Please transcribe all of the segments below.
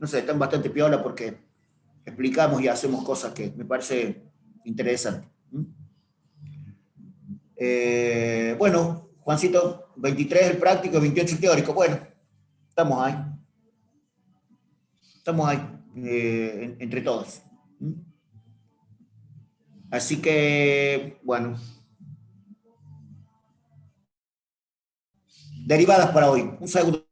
no sé, están bastante piola porque explicamos y hacemos cosas que me parece interesante. Bueno, Juancito, 23 el práctico, 28 el teórico. Bueno, estamos ahí. Estamos ahí, entre todos. Así que, bueno, derivadas para hoy. Un segundo.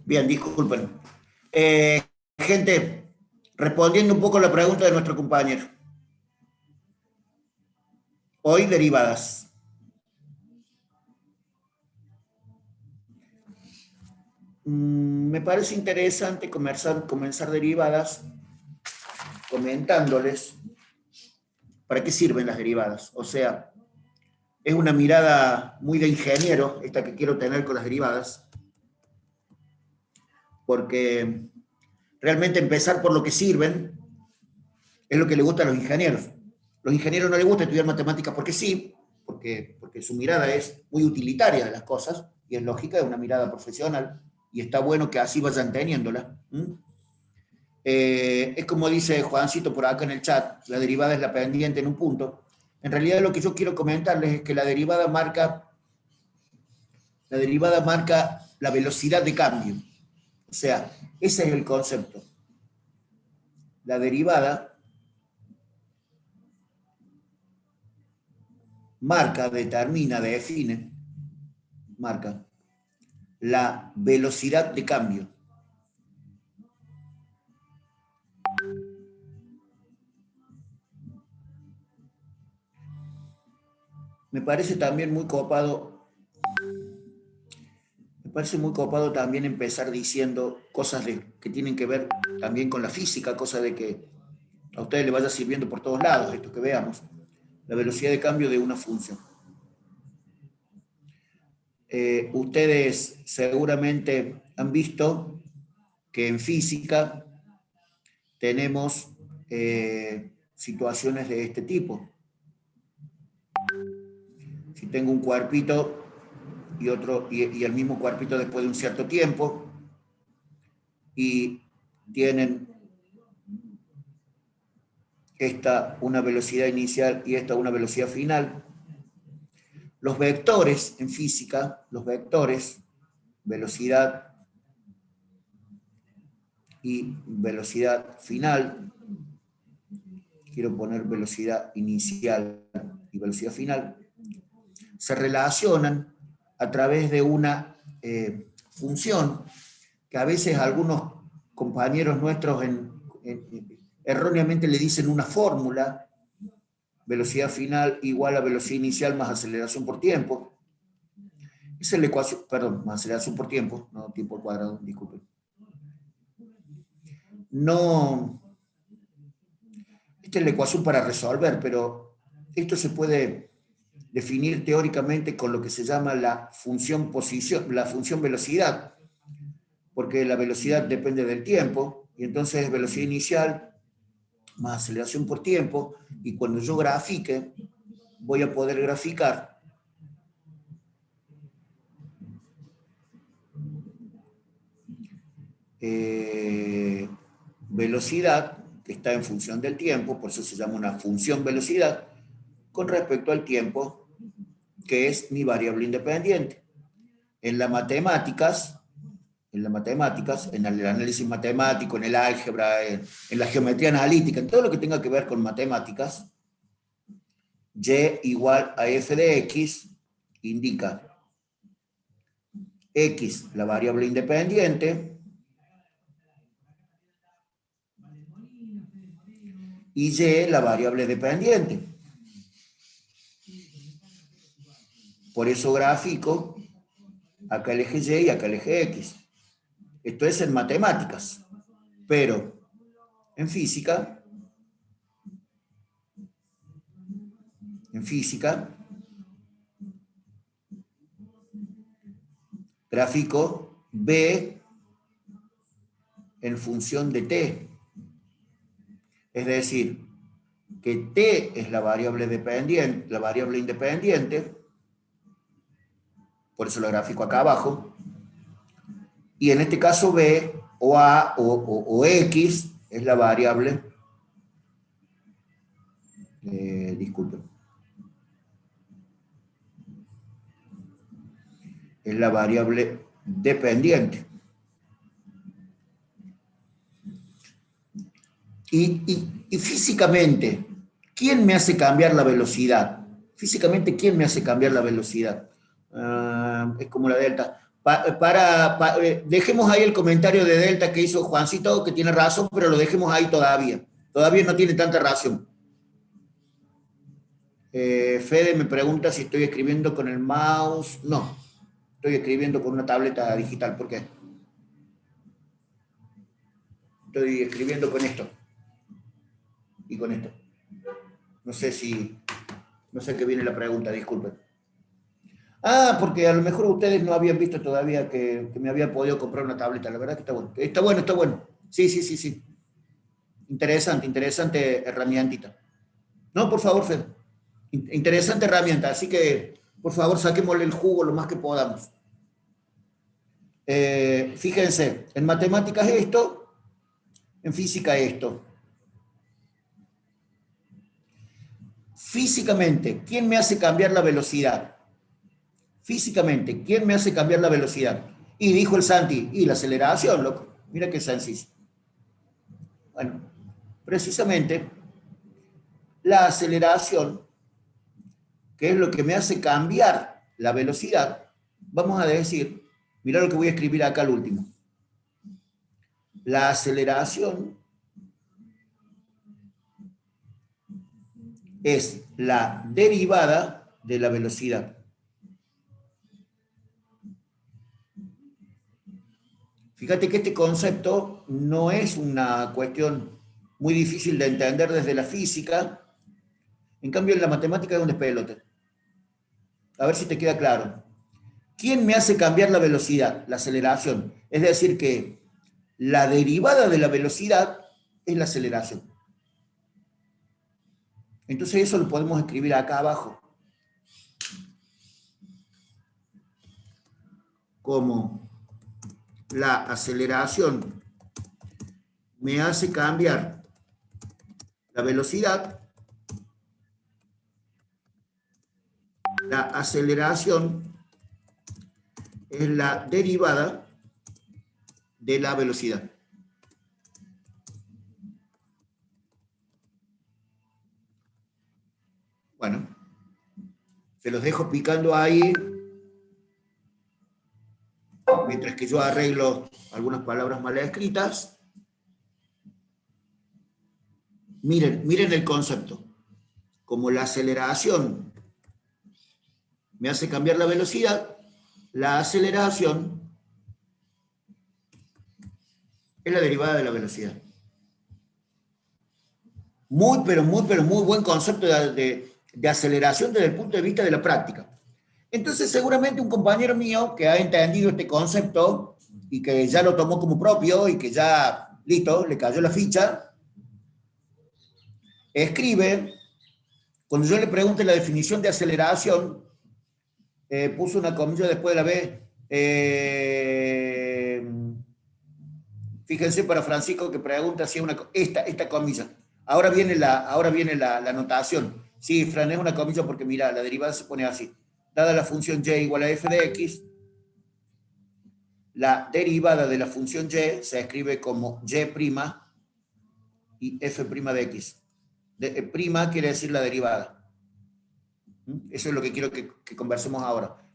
Bien, disculpen. Eh, Gente, respondiendo un poco a la pregunta de nuestro compañero. Hoy derivadas. Me parece interesante comenzar derivadas comentándoles para qué sirven las derivadas. O sea, es una mirada muy de ingeniero esta que quiero tener con las derivadas, porque realmente empezar por lo que sirven es lo que le gusta a los ingenieros. Los ingenieros no les gusta estudiar matemáticas porque sí, porque su mirada es muy utilitaria de las cosas, y es lógica, es una mirada profesional, y está bueno que así vayan teniéndola. Es como dice Juancito por acá en el chat, la derivada es la pendiente en un punto. En realidad lo que yo quiero comentarles es que la derivada marca la velocidad de cambio. O sea, ese es el concepto. La derivada marca, determina, define, marca la velocidad de cambio. Me parece también muy copado, me parece muy copado también empezar diciendo cosas que tienen que ver también con la física, cosas de que a ustedes les vaya sirviendo por todos lados, esto que veamos, la velocidad de cambio de una función. Ustedes seguramente han visto que en física tenemos situaciones de este tipo. Si tengo un cuerpito y el mismo cuerpito después de un cierto tiempo, y tienen esta una velocidad inicial y esta una velocidad final. Los vectores en física, los vectores, velocidad y velocidad final, quiero poner velocidad inicial y velocidad final, se relacionan a través de una función que a veces algunos compañeros nuestros erróneamente le dicen una fórmula: velocidad final igual a velocidad inicial más aceleración por tiempo. Esa es la ecuación, perdón, más aceleración por tiempo, no tiempo al cuadrado, disculpen. No, esta es la ecuación para resolver, pero esto se puede definir teóricamente con lo que se llama la función posición, la función velocidad, porque la velocidad depende del tiempo, y entonces es velocidad inicial más aceleración por tiempo, y cuando yo grafique, voy a poder graficar velocidad, que está en función del tiempo, por eso se llama una función velocidad, con respecto al tiempo, que es mi variable independiente. En las matemáticas, en el análisis matemático, en el álgebra, en la geometría analítica, en todo lo que tenga que ver con matemáticas, y igual a f de x indica x, la variable independiente, y Y la variable dependiente. Por eso gráfico acá el eje Y y acá el eje X. Esto es en matemáticas, pero en física, gráfico B en función de T. Es decir, que T es la variable dependiente, la variable independiente, por eso lo gráfico acá abajo, y en este caso B o A o X es la variable, disculpen, es la variable dependiente. Y físicamente, ¿quién me hace cambiar la velocidad? Físicamente, ¿quién me hace cambiar la velocidad? Es como la delta. Dejemos ahí el comentario de delta que hizo Juancito, que tiene razón, pero lo dejemos ahí todavía. Todavía no tiene tanta razón. Fede me pregunta si estoy escribiendo con el mouse. No, estoy escribiendo con una tableta digital. ¿Por qué? Estoy escribiendo con esto y con esto. No sé qué viene la pregunta, disculpen. Ah, porque a lo mejor ustedes no habían visto todavía que me había podido comprar una tableta. La verdad que está bueno. Está bueno, está bueno. Sí. Interesante herramientita. No, por favor, Fede. Interesante herramienta. Así que, por favor, saquémosle el jugo lo más que podamos. Fíjense, en matemáticas esto, en física esto. Físicamente, ¿quién me hace cambiar la velocidad? Físicamente, ¿quién me hace cambiar la velocidad? Y dijo el Santi, y la aceleración, loco. Mira qué sencillo. Bueno, precisamente la aceleración, que es lo que me hace cambiar la velocidad, vamos a decir, mira lo que voy a escribir acá al último. La aceleración es la derivada de la velocidad. Fíjate que este concepto no es una cuestión muy difícil de entender desde la física, en cambio en la matemática es un despelote. A ver si te queda claro. ¿Quién me hace cambiar la velocidad? La aceleración. Es decir, que la derivada de la velocidad es la aceleración. Entonces eso lo podemos escribir acá abajo. Como la aceleración me hace cambiar la velocidad, la aceleración es la derivada de la velocidad. Bueno, se los dejo picando ahí, mientras que yo arreglo algunas palabras mal escritas. Miren el concepto. Como la aceleración me hace cambiar la velocidad, la aceleración es la derivada de la velocidad. Muy buen concepto de aceleración desde el punto de vista de la práctica. Entonces, seguramente un compañero mío que ha entendido este concepto y que ya lo tomó como propio y que ya, listo, le cayó la ficha, escribe, cuando yo le pregunte la definición de aceleración, puso una comilla después de la B. Fíjense para Francisco que pregunta si es esta comilla. Ahora viene la anotación. Sí, Fran, es una comilla porque mira, la derivada se pone así. Dada la función y igual a f de x, la derivada de la función y se escribe como y f' de x. Prima quiere decir la derivada. Eso es lo que quiero que conversemos ahora.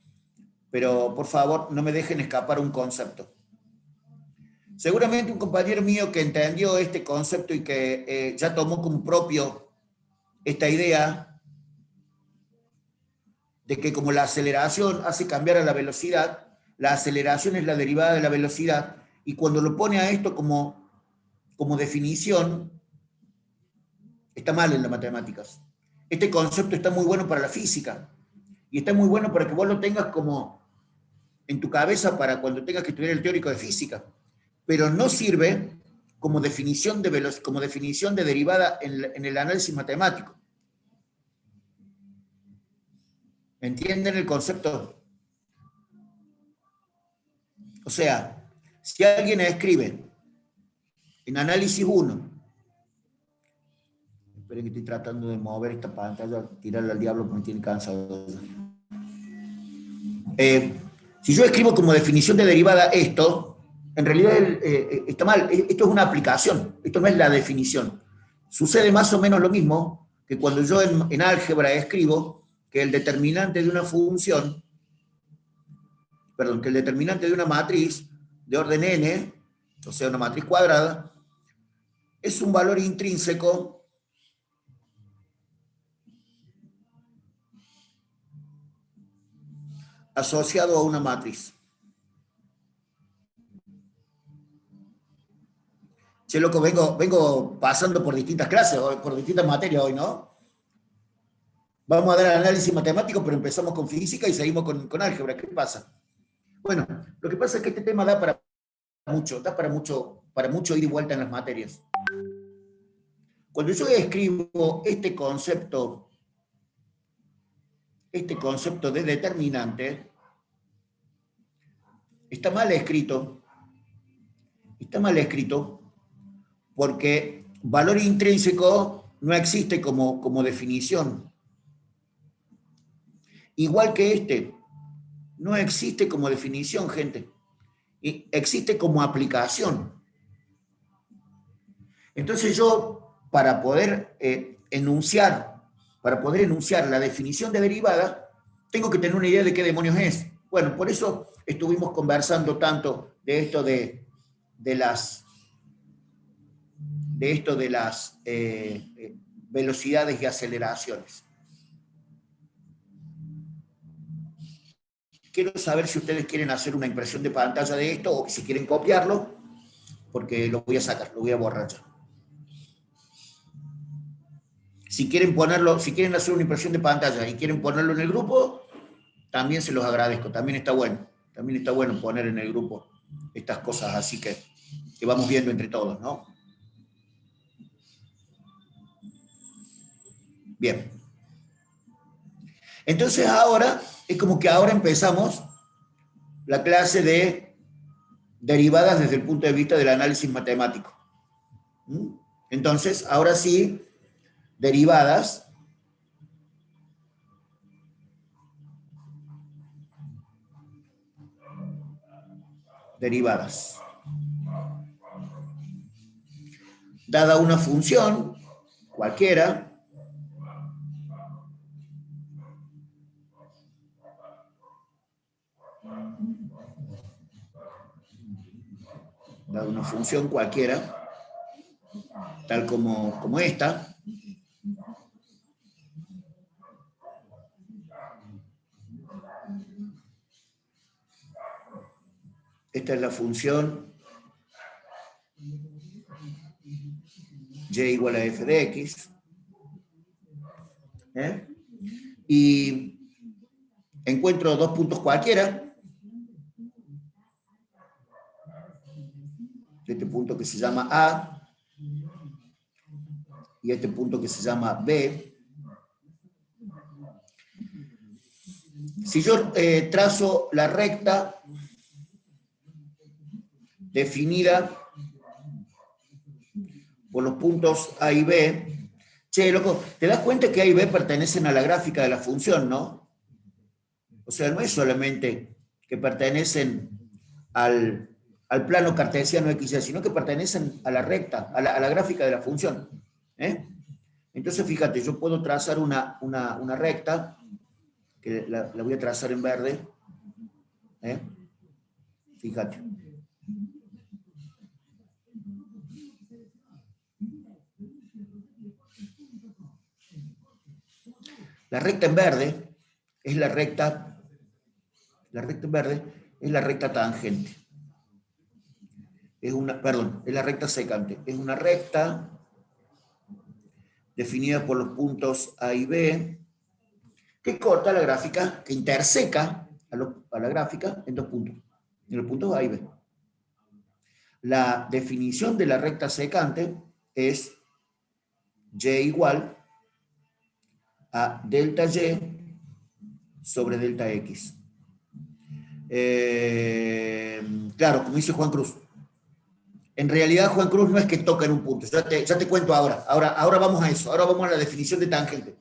Pero, por favor, no me dejen escapar un concepto. Seguramente un compañero mío que entendió este concepto y que ya tomó como propio esta idea de que como la aceleración hace cambiar a la velocidad, la aceleración es la derivada de la velocidad, y cuando lo pone a esto como definición, está mal en las matemáticas. Este concepto está muy bueno para la física, y está muy bueno para que vos lo tengas como en tu cabeza para cuando tengas que estudiar el teórico de física, pero no sirve como definición como definición de derivada en el análisis matemático. ¿Entienden el concepto? O sea, si alguien escribe en análisis 1, esperen que estoy tratando de mover esta pantalla, tirarla al diablo porque me tiene cansado. Si yo escribo como definición de derivada esto, en realidad está mal. Esto es una aplicación, esto no es la definición. Sucede más o menos lo mismo que cuando yo en álgebra escribo que el determinante de una función, perdón, que el determinante de una matriz de orden n, o sea, una matriz cuadrada, es un valor intrínseco asociado a una matriz. Che, loco, vengo pasando por distintas clases, por distintas materias hoy, ¿no? Vamos a dar análisis matemático, pero empezamos con física y seguimos con álgebra. ¿Qué pasa? Bueno, lo que pasa es que este tema da para mucho ir y vuelta en las materias. Cuando yo escribo este concepto de determinante, está mal escrito. Está mal escrito porque valor intrínseco no existe como definición. Igual que este, no existe como definición, gente. Existe como aplicación. Entonces yo, para poder enunciar la definición de derivada, tengo que tener una idea de qué demonios es. Bueno, por eso estuvimos conversando tanto de esto de las velocidades y aceleraciones. Quiero saber si ustedes quieren hacer una impresión de pantalla de esto o si quieren copiarlo, porque lo voy a sacar, lo voy a borrar ya. Si quieren hacer una impresión de pantalla y quieren ponerlo en el grupo, también se los agradezco, también está bueno. También está bueno poner en el grupo estas cosas así que vamos viendo entre todos, ¿no? Bien. Entonces ahora, es como que ahora empezamos la clase de derivadas desde el punto de vista del análisis matemático. Entonces, ahora sí, derivadas dada una función cualquiera, tal como esta, esta es la función y igual a f de x, y encuentro dos puntos cualquiera, este punto que se llama A y este punto que se llama B. Si yo trazo la recta definida por los puntos A y B, che, loco, ¿te das cuenta que A y B pertenecen a la gráfica de la función, no? O sea, no es solamente que pertenecen al plano cartesiano X, sino que pertenecen a la recta, a la gráfica de la función. Entonces, fíjate, yo puedo trazar una recta, que la voy a trazar en verde. Fíjate. La recta en verde es la recta en verde es la recta tangente. Es la recta secante. Es una recta definida por los puntos A y B, que corta la gráfica, que interseca a la gráfica en dos puntos, en los puntos A y B. La definición de la recta secante es y igual a delta y sobre delta x. Claro, como dice Juan Cruz. En realidad, Juan Cruz no es que toca en un punto. Ya te cuento ahora. Ahora vamos a eso. Ahora vamos a la definición de tangente.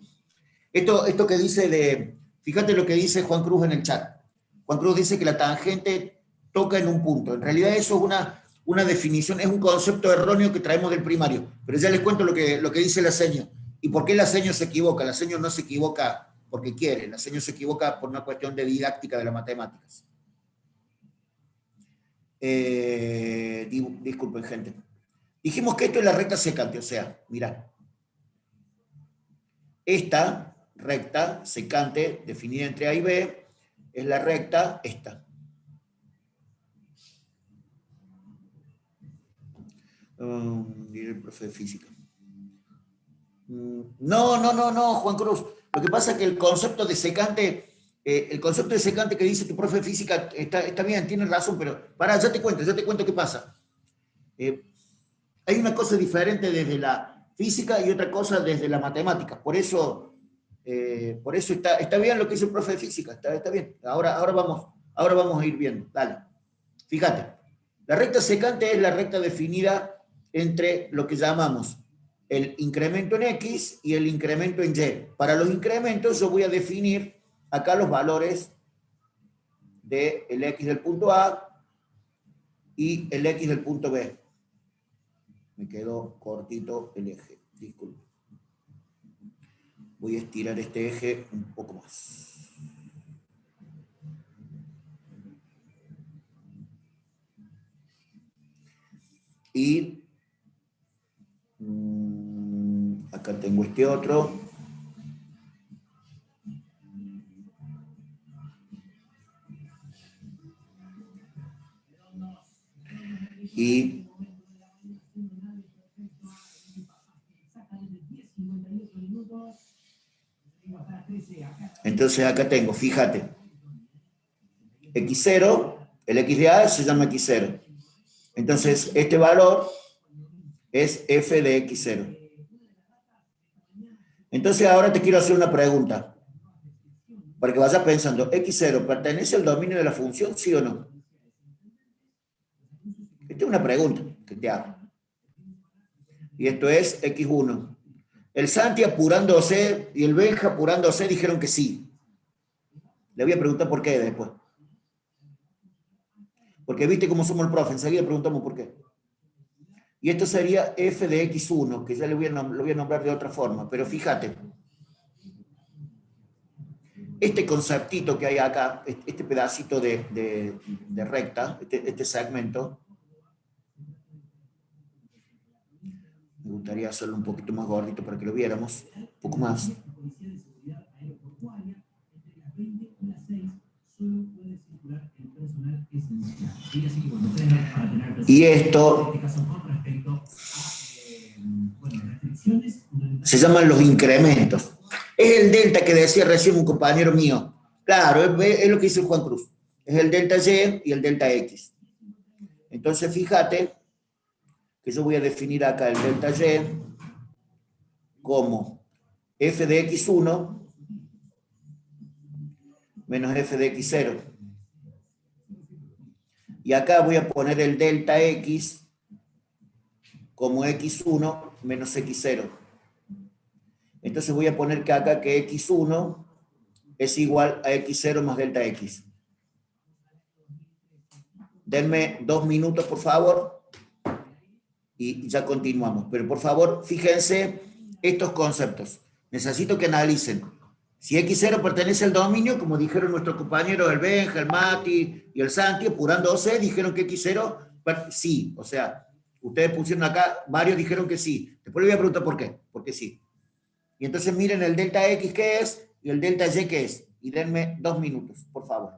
Esto que dice fíjate lo que dice Juan Cruz en el chat. Juan Cruz dice que la tangente toca en un punto. En realidad eso es una definición, es un concepto erróneo que traemos del primario. Pero ya les cuento lo que dice la seño. ¿Y por qué la seño se equivoca? La seño no se equivoca porque quiere. La seño se equivoca por una cuestión de didáctica de las matemáticas. Disculpen, gente. Dijimos que esto es la recta secante, o sea, mirá. Esta recta secante definida entre A y B es la recta esta. Diré el profe de física. No, Juan Cruz. Lo que pasa es que el concepto de secante que dice tu profe de física está bien, tiene razón, pero ya te cuento qué pasa. Hay una cosa diferente desde la física y otra cosa desde la matemática. Por eso está bien lo que dice el profe de física, está bien. Ahora vamos a ir viendo. Dale. Fíjate, la recta secante es la recta definida entre lo que llamamos el incremento en X y el incremento en Y. Para los incrementos yo voy a definir acá los valores del X del punto A y el X del punto B. Me quedó cortito el eje, disculpe. Voy a estirar este eje un poco más. Y acá tengo este otro. Y entonces acá tengo, fíjate, X0, el X de A se llama X0. Entonces este valor es f de X0. Entonces ahora te quiero hacer una pregunta, para que vayas pensando, ¿X0 pertenece al dominio de la función, sí o no? Esta es una pregunta que te hago. Y esto es X1. El Santi apurándose y el Benja apurándose dijeron que sí. Le voy a preguntar por qué después. Porque viste cómo somos el profe, enseguida preguntamos por qué. Y esto sería f de x1, que ya lo voy a nombrar de otra forma. Pero fíjate, este conceptito que hay acá, este pedacito de recta, este segmento, me gustaría hacerlo un poquito más gordito para que lo viéramos, un poco más. Y esto se llaman los incrementos. Es el delta que decía recién un compañero mío. Claro, es lo que dice Juan Cruz. Es el delta Y y el delta X. Entonces, fíjate que yo voy a definir acá el delta Y como f de x1 menos f de x0. Y acá voy a poner el delta X como x1 menos x0. Entonces voy a poner que acá que x1 es igual a x0 más delta X. Denme 2 minutos, por favor, y ya continuamos. Pero por favor, fíjense estos conceptos. Necesito que analicen. Si X0 pertenece al dominio, como dijeron nuestros compañeros, el Benja, el Mati y el Santi, apurándose, dijeron que X0, sí. O sea, ustedes pusieron acá, varios dijeron que sí. Después les voy a preguntar por qué. Porque sí. Y entonces miren el delta X, ¿qué es? ¿Y el delta Y qué es? Y denme 2 minutos, por favor.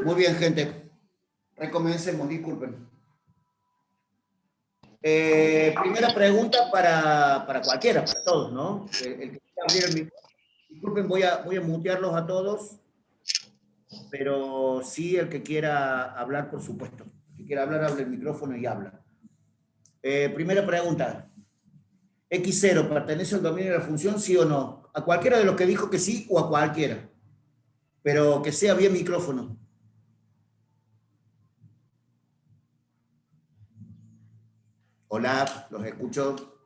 Muy bien, gente. Recomencemos, disculpen. Primera pregunta para cualquiera, para todos, ¿no? El que quiera abrir el micrófono. Disculpen, voy a mutearlos a todos, pero sí el que quiera hablar, por supuesto. El que quiera hablar, abre el micrófono y habla. Primera pregunta. ¿X0 pertenece al dominio de la función, sí o no? A cualquiera de los que dijo que sí o a cualquiera. Pero que sea bien micrófono. Hola, los escucho.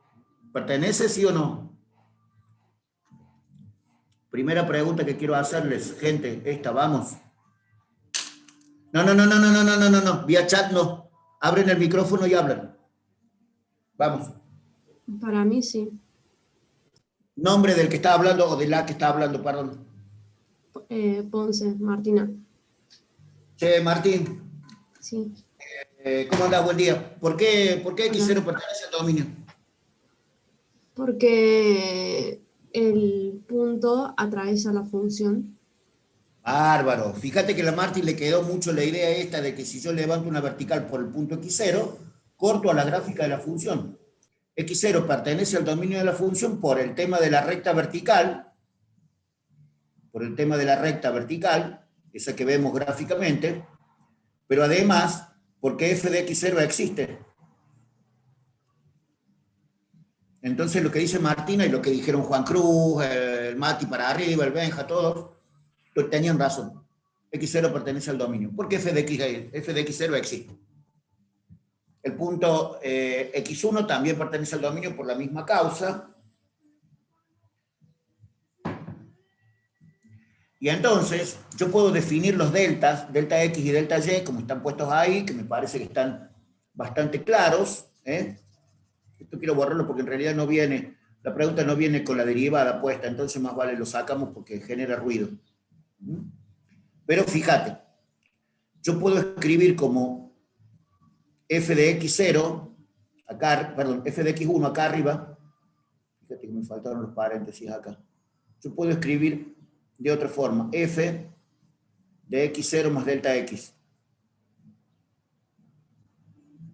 ¿Pertenece, sí o no? Primera pregunta que quiero hacerles, gente, esta, vamos. No. Vía chat no. Abren el micrófono y hablan. Vamos. Para mí sí. Nombre del que está hablando o de la que está hablando, perdón. Ponce, Martina. Che, Martín. Sí. ¿Cómo andás? Buen día. ¿Por qué X0 pertenece al dominio? Porque el punto atraviesa la función. Bárbaro. Fíjate que a la Martín le quedó mucho la idea esta de que si yo levanto una vertical por el punto X0, corto a la gráfica de la función. X0 pertenece al dominio de la función por el tema de la recta vertical, esa que vemos gráficamente, pero además porque f de X0 existe. Entonces lo que dice Martina y lo que dijeron Juan Cruz, el Mati para arriba, el Benja, todos, tenían razón. X0 pertenece al dominio, porque f de X0 existe. El punto X1 también pertenece al dominio por la misma causa. Y entonces yo puedo definir los deltas, delta X y delta Y, como están puestos ahí, que me parece que están bastante claros. Esto quiero borrarlo porque en realidad no viene, la pregunta no viene con la derivada puesta, entonces más vale lo sacamos porque genera ruido. Pero fíjate, yo puedo escribir como f de x0, acá, perdón, f de x1 acá arriba, fíjate que me faltaron los paréntesis acá. Yo puedo escribir de otra forma, f de x0 más delta x.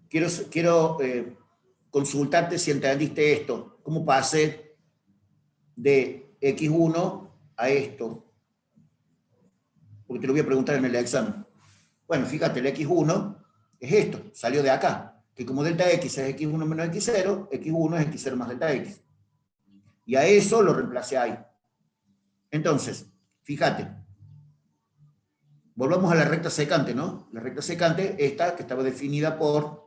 Quiero consultarte si entendiste esto. ¿Cómo pasé de x1 a esto? Porque te lo voy a preguntar en el examen. Bueno, fíjate, el x1 es esto, salió de acá. Que como delta x es x1 menos x0, x1 es x0 más delta x. Y a eso lo reemplacé ahí. Entonces, fíjate. Volvamos a la recta secante, ¿no? La recta secante, esta que estaba definida por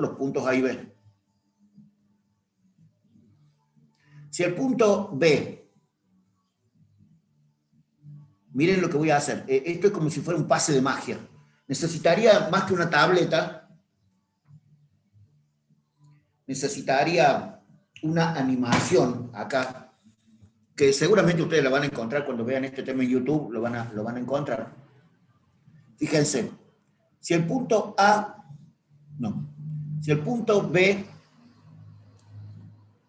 los puntos A y B. Si el punto B, miren lo que voy a hacer. Esto es como si fuera un pase de magia. Necesitaría más que una tableta, necesitaría una animación acá, que seguramente ustedes la van a encontrar cuando vean este tema en YouTube, lo van a encontrar. Fíjense, si el punto B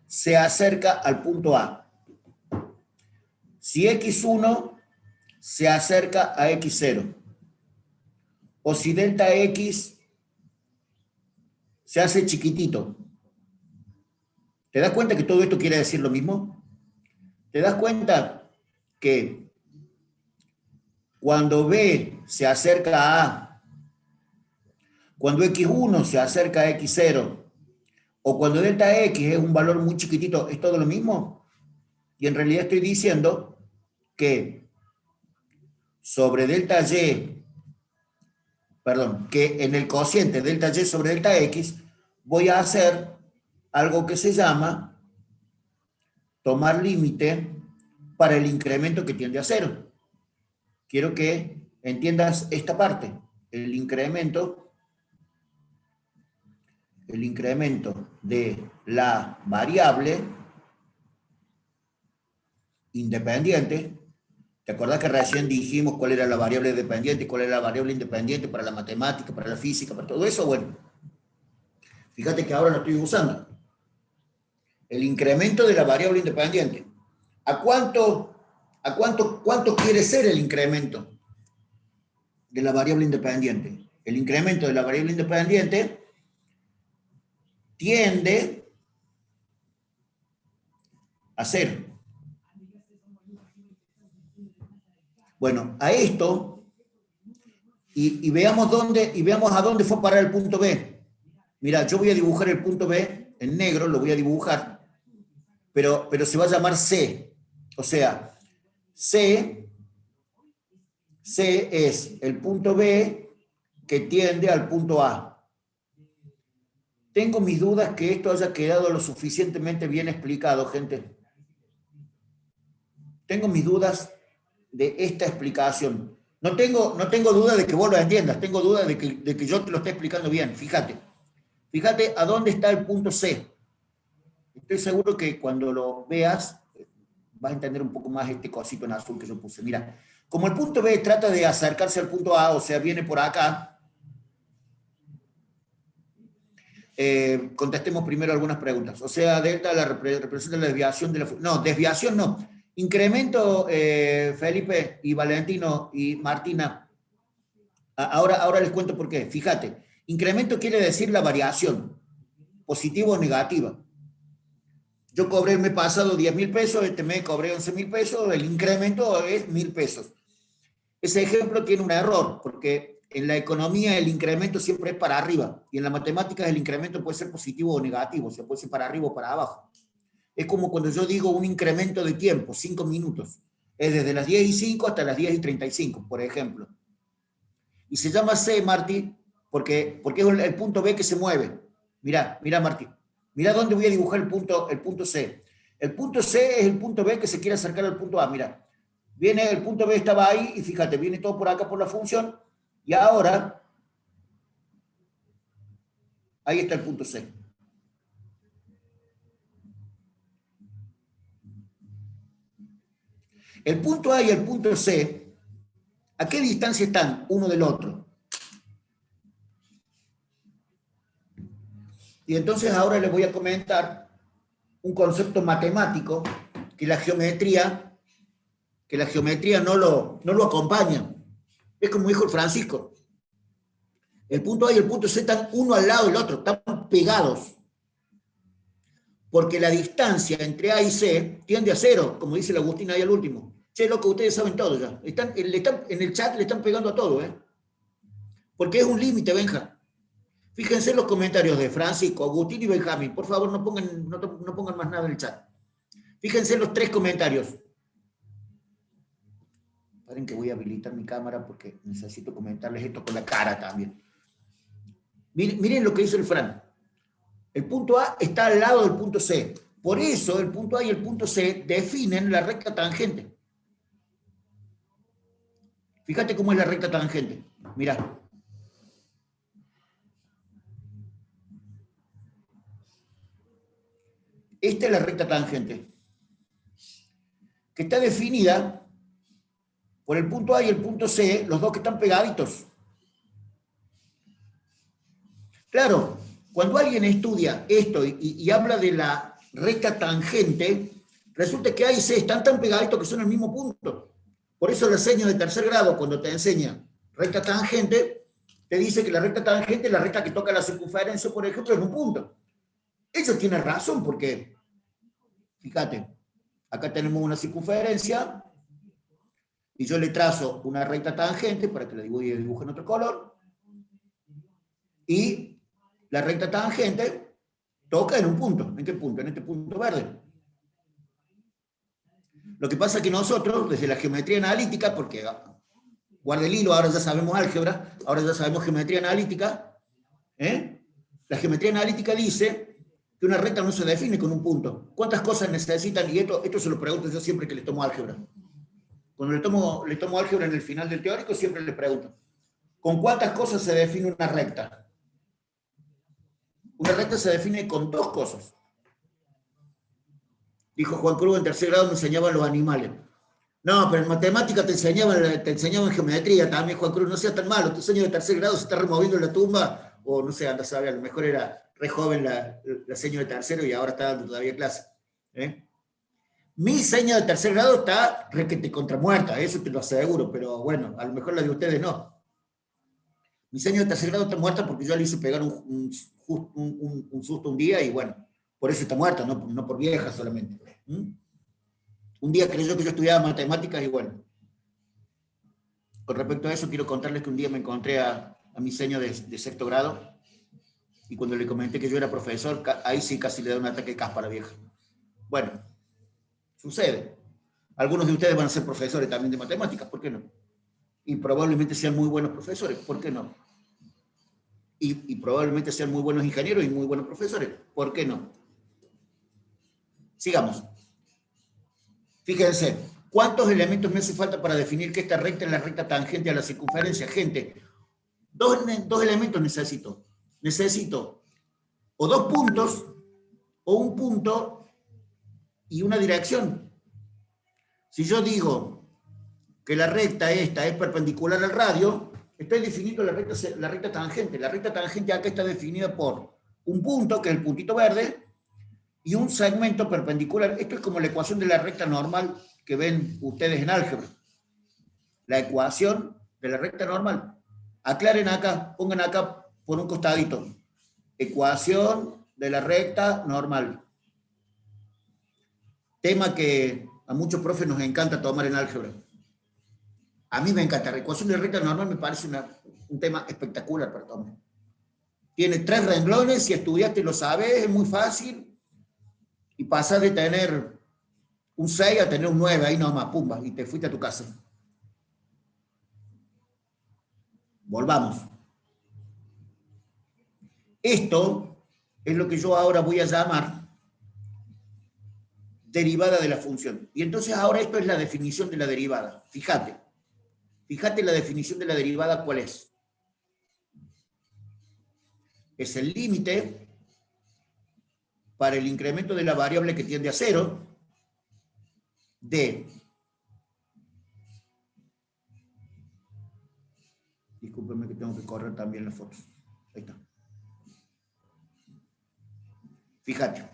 se acerca al punto A, si X1 se acerca a X0, o si delta X se hace chiquitito, ¿te das cuenta que todo esto quiere decir lo mismo? ¿Te das cuenta que cuando B se acerca a A, cuando X1 se acerca a X0, o cuando delta X es un valor muy chiquitito, es todo lo mismo? Y en realidad estoy diciendo que sobre delta Y, perdón, que en el cociente delta Y sobre delta X voy a hacer algo que se llama tomar límite para el incremento que tiende a cero. Quiero que entiendas esta parte. El incremento de la variable independiente. ¿Te acuerdas que recién dijimos cuál era la variable dependiente y cuál era la variable independiente para la matemática, para la física, para todo eso? Bueno, fíjate que ahora lo estoy usando. El incremento de la variable independiente. ¿A cuánto ¿A cuánto quiere ser el incremento de la variable independiente? El incremento de la variable independiente tiende a 0. Bueno, a esto, y veamos a dónde fue a parar el punto B. Mira, yo voy a dibujar el punto B en negro, lo voy a dibujar, pero se va a llamar C. O sea, C es el punto B que tiende al punto A. Tengo mis dudas que esto haya quedado lo suficientemente bien explicado, gente. Tengo mis dudas de esta explicación. No tengo duda de que vos lo entiendas, tengo duda de que yo te lo esté explicando bien. Fíjate a dónde está el punto C. Estoy seguro que cuando lo veas vas a entender un poco más este cosito en azul que yo puse. Mira, como el punto B trata de acercarse al punto A, o sea, viene por acá, contestemos primero algunas preguntas. O sea, delta representa la desviación de la... No, desviación no. Incremento, Felipe y Valentino y Martina. Ahora les cuento por qué. Fíjate, incremento quiere decir la variación, positiva o negativa. Yo cobré el mes pasado 10.000 pesos, este mes cobré 11.000 pesos, el incremento es 1.000 pesos. Ese ejemplo tiene un error, porque en la economía el incremento siempre es para arriba, y en la matemática el incremento puede ser positivo o negativo, o sea, puede ser para arriba o para abajo. Es como cuando yo digo un incremento de tiempo, 5 minutos. Es desde las 10:05 hasta las 10:35, por ejemplo. Y se llama C, Martí, porque es el punto B que se mueve. Mirá, Martí. Mirá dónde voy a dibujar el punto C. El punto C es el punto B que se quiere acercar al punto A. Mirá, viene el punto B, estaba ahí, y fíjate, viene todo por acá por la función, y ahora, ahí está el punto C. El punto A y el punto C, ¿a qué distancia están uno del otro? Y entonces ahora les voy a comentar un concepto matemático que la geometría no lo acompaña. Es como dijo el Francisco. El punto A y el punto C están uno al lado del otro, están pegados. Porque la distancia entre A y C tiende a 0, como dice el Agustín ahí al último. Che, loco, ustedes saben todo ya. En el chat le están pegando a todo, ¿eh? Porque es un límite, Benja. Fíjense en los comentarios de Francisco, Agustín y Benjamín. Por favor, no pongan más nada en el chat. Fíjense en los 3 comentarios. Esperen que voy a habilitar mi cámara porque necesito comentarles esto con la cara también. Miren lo que dice el Fran. El punto A está al lado del punto C. Por eso el punto A y el punto C definen la recta tangente. Fíjate cómo es la recta tangente. Mirá. Esta es la recta tangente, que está definida por el punto A y el punto C, los dos que están pegaditos. Claro, cuando alguien estudia esto y habla de la recta tangente, resulta que A y C están tan pegaditos que son el mismo punto. Por eso la seña de tercer grado, cuando te enseña recta tangente, te dice que la recta tangente es la recta que toca la circunferencia, por ejemplo, en un punto. Ellos tienen razón, porque, fíjate, acá tenemos una circunferencia, y yo le trazo una recta tangente, para que la dibuje en otro color, y la recta tangente toca en un punto. ¿En qué punto? En este punto verde. Lo que pasa es que nosotros, desde la geometría analítica, porque guarda el hilo, ahora ya sabemos álgebra, ahora ya sabemos geometría analítica, la geometría analítica dice que una recta no se define con un punto. ¿Cuántas cosas necesitan? Y esto se lo pregunto yo siempre que les tomo álgebra. Cuando le tomo álgebra en el final del teórico, siempre les pregunto, ¿con cuántas cosas se define una recta? Una recta se define con 2 cosas. Dijo Juan Cruz, en tercer grado me enseñaban los animales. No, pero en matemática te enseñaban geometría también, Juan Cruz, no seas tan malo, tu seño de tercer grado se está removiendo en la tumba, o no sé, anda a saber, a lo mejor era re joven la seño de tercero y ahora está dando todavía clase. Mi seña de tercer grado está requete contra muerta, eso te lo aseguro, pero bueno, a lo mejor la de ustedes no. Mi seña de tercer grado está muerta porque yo le hice pegar un susto un día y bueno, por eso está muerta, no por vieja solamente. ¿Mm? Un día creyó que yo estudiaba matemáticas y bueno. Con respecto a eso, quiero contarles que un día me encontré a mi seño de sexto grado y cuando le comenté que yo era profesor, ahí sí casi le da un ataque de caspa a la vieja. Bueno, sucede. Algunos de ustedes van a ser profesores también de matemáticas, ¿por qué no? Y probablemente sean muy buenos profesores, ¿por qué no? Y probablemente sean muy buenos ingenieros y muy buenos profesores, ¿por qué no? Sigamos. Fíjense, ¿cuántos elementos me hace falta para definir que esta recta es la recta tangente a la circunferencia? Gente, dos elementos necesito. Necesito o dos puntos, o un punto y una dirección. Si yo digo que la recta esta es perpendicular al radio, estoy definiendo la recta tangente. La recta tangente acá está definida por un punto, que es el puntito verde, y un segmento perpendicular. Esto es como la ecuación de la recta normal que ven ustedes en álgebra. La ecuación de la recta normal. Aclaren acá, pongan acá por un costadito. Ecuación de la recta normal. Tema que a muchos profes nos encanta tomar en álgebra. A mí me encanta. La ecuación de la recta normal me parece un tema espectacular para tomar. Tiene 3 renglones, si estudiaste lo sabes, es muy fácil. Y pasas de tener un 6 a tener un 9, ahí nomás, pumba, y te fuiste a tu casa. Volvamos. Esto es lo que yo ahora voy a llamar derivada de la función. Y entonces ahora esto es la definición de la derivada. Fíjate la definición de la derivada, ¿cuál es? Es el límite para el incremento de la variable que tiende a 0 de, discúlpenme que tengo que correr también las fotos, ahí está. Fíjate.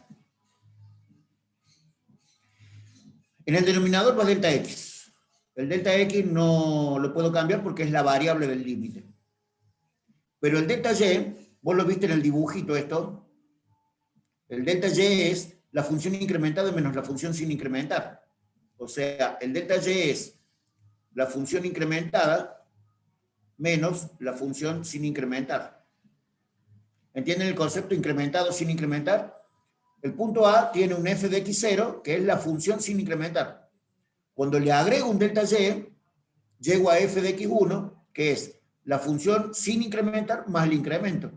En el denominador va delta x. El delta x no lo puedo cambiar porque es la variable del límite. Pero el delta y, vos lo viste en el dibujito esto, el delta y es la función incrementada menos la función sin incrementar. O sea, el delta y es la función incrementada menos la función sin incrementar. ¿Entienden el concepto incrementado sin incrementar? El punto A tiene un f de x0, que es la función sin incrementar. Cuando le agrego un delta y, llego a f de x1, que es la función sin incrementar más el incremento.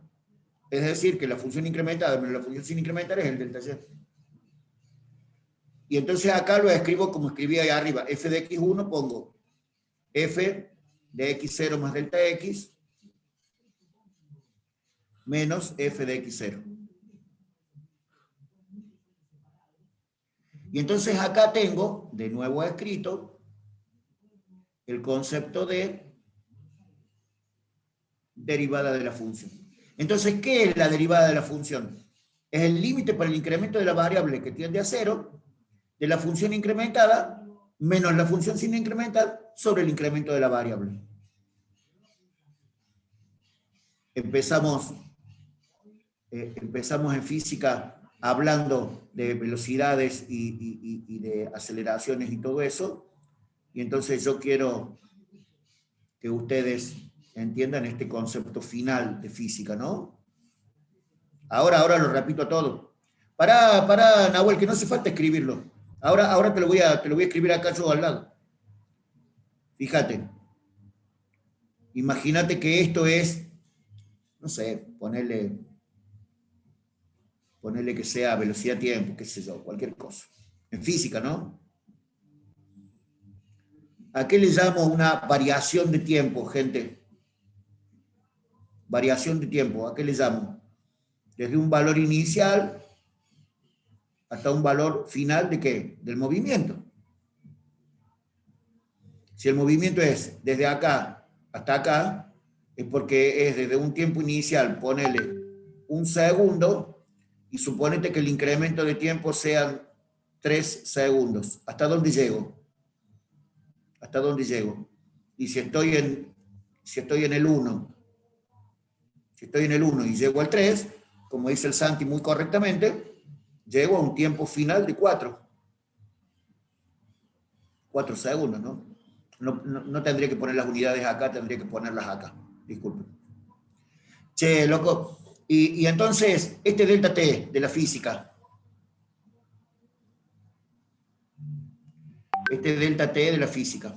Es decir, que la función incrementada menos la función sin incrementar es el delta y. Y entonces acá lo escribo como escribí ahí arriba. F de x1 pongo f de x0 más delta x menos f de x0. Y entonces acá tengo, de nuevo escrito, el concepto de derivada de la función. Entonces, ¿qué es la derivada de la función? Es el límite para el incremento de la variable que tiende a 0 de la función incrementada menos la función sin incrementar sobre el incremento de la variable. Empezamos en física hablando de velocidades y de aceleraciones y todo eso, y entonces yo quiero que ustedes entiendan este concepto final de física, ¿no? Ahora lo repito todo. Para Nahuel, que no hace falta escribirlo. Ahora te lo voy a escribir acá yo al lado. Fíjate. Imagínate que esto es, no sé, ponerle que sea velocidad-tiempo, qué sé yo, cualquier cosa. En física, ¿no? ¿A qué le llamo una variación de tiempo, gente? Variación de tiempo, ¿a qué le llamo? Desde un valor inicial hasta un valor final ¿de qué? Del movimiento. Si el movimiento es desde acá hasta acá, es porque es desde un tiempo inicial, ponele un segundo, y suponete que el incremento de tiempo sean 3 segundos. ¿Hasta dónde llego? ¿Hasta dónde llego? Y si estoy en el 1, si estoy en el 1 y llego al 3, como dice el Santi muy correctamente, llego a un tiempo final de 4 segundos, ¿no? No tendría que poner las unidades acá, tendría que ponerlas acá. Disculpen. Che, loco. Y entonces, este delta T de la física, este delta T de la física,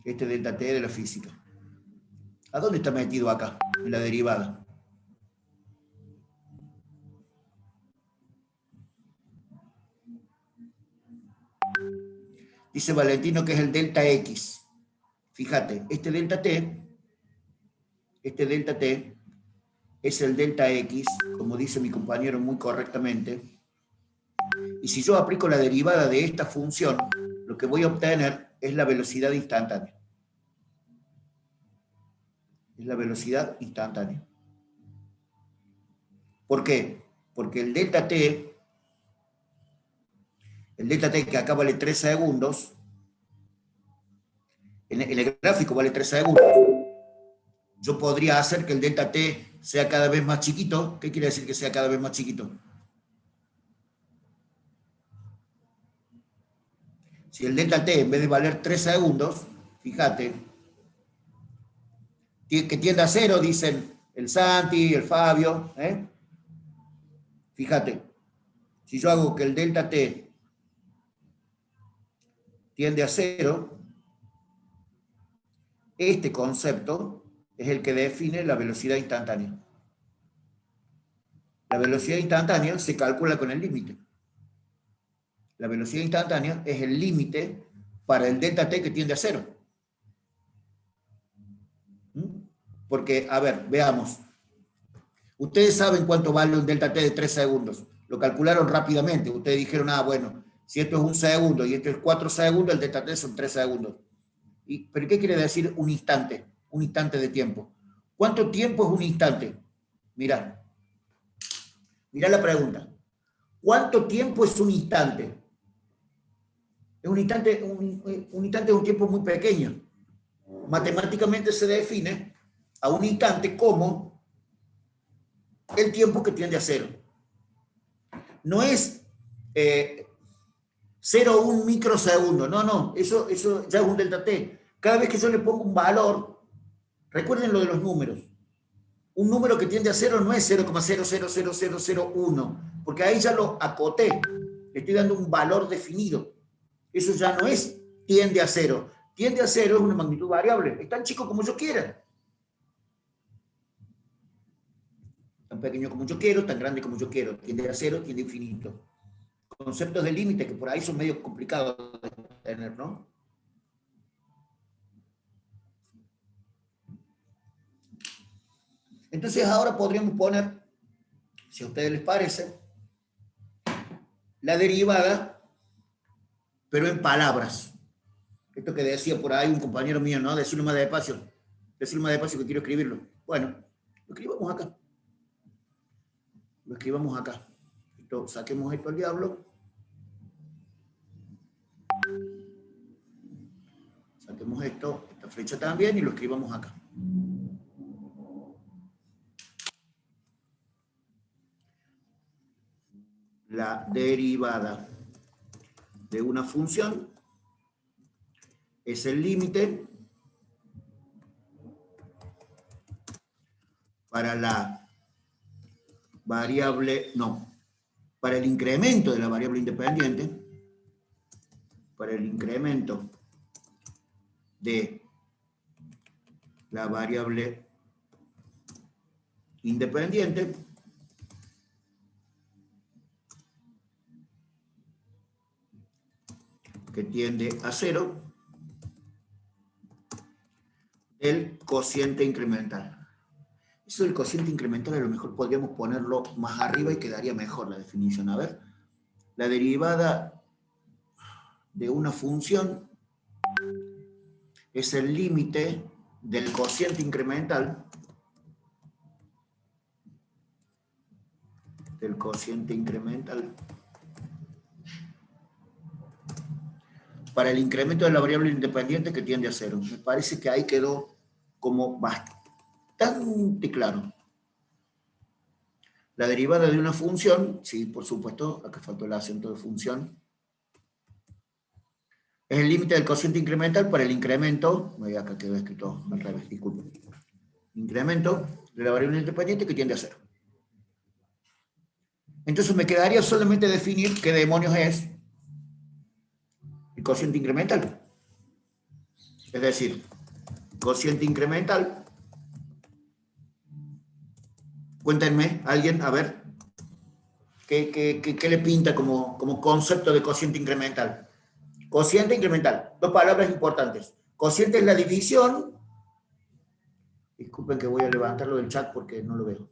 este delta T de la física, ¿a dónde está metido acá? En la derivada. Dice Valentino que es el delta X. Fíjate, este delta T es el delta X, como dice mi compañero muy correctamente. Y si yo aplico la derivada de esta función, lo que voy a obtener es la velocidad instantánea. Es la velocidad instantánea. ¿Por qué? Porque el delta T que acá vale 3 segundos, en el gráfico vale 3 segundos, yo podría hacer que el delta T sea cada vez más chiquito. ¿Qué quiere decir que sea cada vez más chiquito? Si el delta T, en vez de valer 3 segundos, fíjate, que tiende a 0, dicen el Santi, el Fabio, Fíjate, si yo hago que el delta T tiende a 0, este concepto es el que define la velocidad instantánea. La velocidad instantánea se calcula con el límite. La velocidad instantánea es el límite para el delta T que tiende a 0. Porque, a ver, veamos. Ustedes saben cuánto vale un delta T de 3 segundos. Lo calcularon rápidamente. Ustedes dijeron, bueno, si esto es 1 segundo y esto es 4 segundos, el delta T son 3 segundos. ¿Pero qué quiere decir un instante? Un instante de tiempo. ¿Cuánto tiempo es un instante? Mirá la pregunta. ¿Cuánto tiempo es un instante? Un instante es un tiempo muy pequeño. Matemáticamente se define a un instante como el tiempo que tiende a 0. No es 0,1 microsegundo. No, eso ya es un delta T. Cada vez que yo le pongo un valor, recuerden lo de los números. Un número que tiende a 0 no es 0,000001, porque ahí ya lo acoté. Le estoy dando un valor definido. Eso ya no es tiende a 0. Tiende a 0 es una magnitud variable. Es tan chico como yo quiera. Tan pequeño como yo quiero, tan grande como yo quiero. Tiende a 0, tiende a infinito. Conceptos de límite que por ahí son medio complicados de tener, ¿no? Entonces ahora podríamos poner, si a ustedes les parece, la derivada, pero en palabras. Esto que decía por ahí un compañero mío, ¿no? Decirlo más despacio que quiero escribirlo. Bueno, lo escribamos acá. Saquemos esto al diablo. Saquemos esta flecha también y lo escribamos acá. La derivada de una función es el límite para la variable, para el incremento de la variable independiente, para el incremento de la variable independiente que tiende a 0 del cociente incremental. Eso del cociente incremental a lo mejor podríamos ponerlo más arriba y quedaría mejor la definición. A ver, la derivada de una función es el límite del cociente incremental del cociente incremental para el incremento de la variable independiente que tiende a cero. Me parece que ahí quedó como bastante claro. La derivada de una función, sí, por supuesto, acá faltó el acento de función, es el límite del cociente incremental para el incremento, acá quedó escrito al revés, disculpen, incremento de la variable independiente que tiende a cero. Entonces me quedaría solamente definir qué demonios es el cociente incremental. Es decir, cociente incremental, cuéntenme, alguien, a ver, ¿qué le pinta como concepto de cociente incremental? Cociente incremental, dos palabras importantes. Cociente es la división, disculpen que voy a levantarlo del chat porque no lo veo.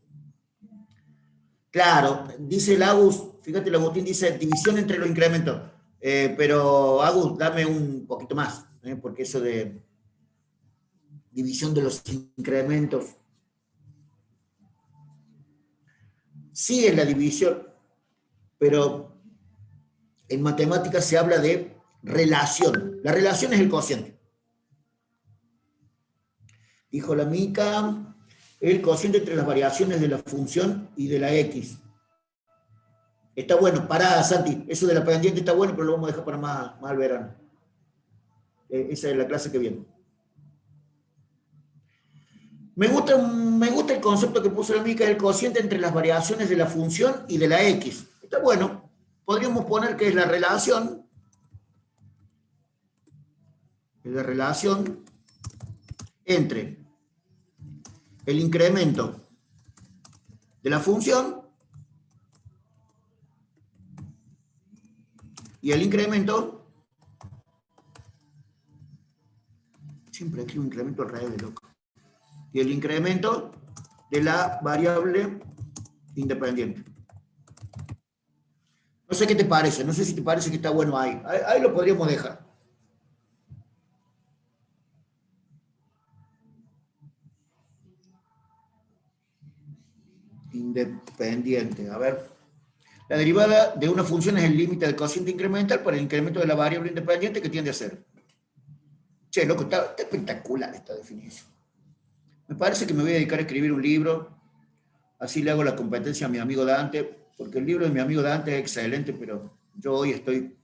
Claro, dice el Agus, fíjate, el Agustín dice división entre los incrementos, pero Agus, dame un poquito más, porque eso de división de los incrementos, sí es la división, pero en matemáticas se habla de relación. La relación es el cociente. Dijo la Mica, el cociente entre las variaciones de la función y de la X. Está bueno, pará, Santi, eso de la pendiente está bueno, pero lo vamos a dejar para más al verano. Esa es la clase que viene. Me gusta el concepto que puso la Mica del cociente entre las variaciones de la función y de la X. Está bueno. Podríamos poner que es la relación entre el incremento de la función y el incremento, siempre aquí un incremento al revés de loco, y el incremento de la variable independiente. No sé qué te parece, no sé si te parece que está bueno ahí. Ahí lo podríamos dejar. Independiente, a ver. La derivada de una función es el límite del cociente incremental para el incremento de la variable independiente que tiende a cero. Che, loco, está espectacular esta definición. Me parece que me voy a dedicar a escribir un libro, así le hago la competencia a mi amigo Dante, porque el libro de mi amigo Dante es excelente, pero yo hoy estoy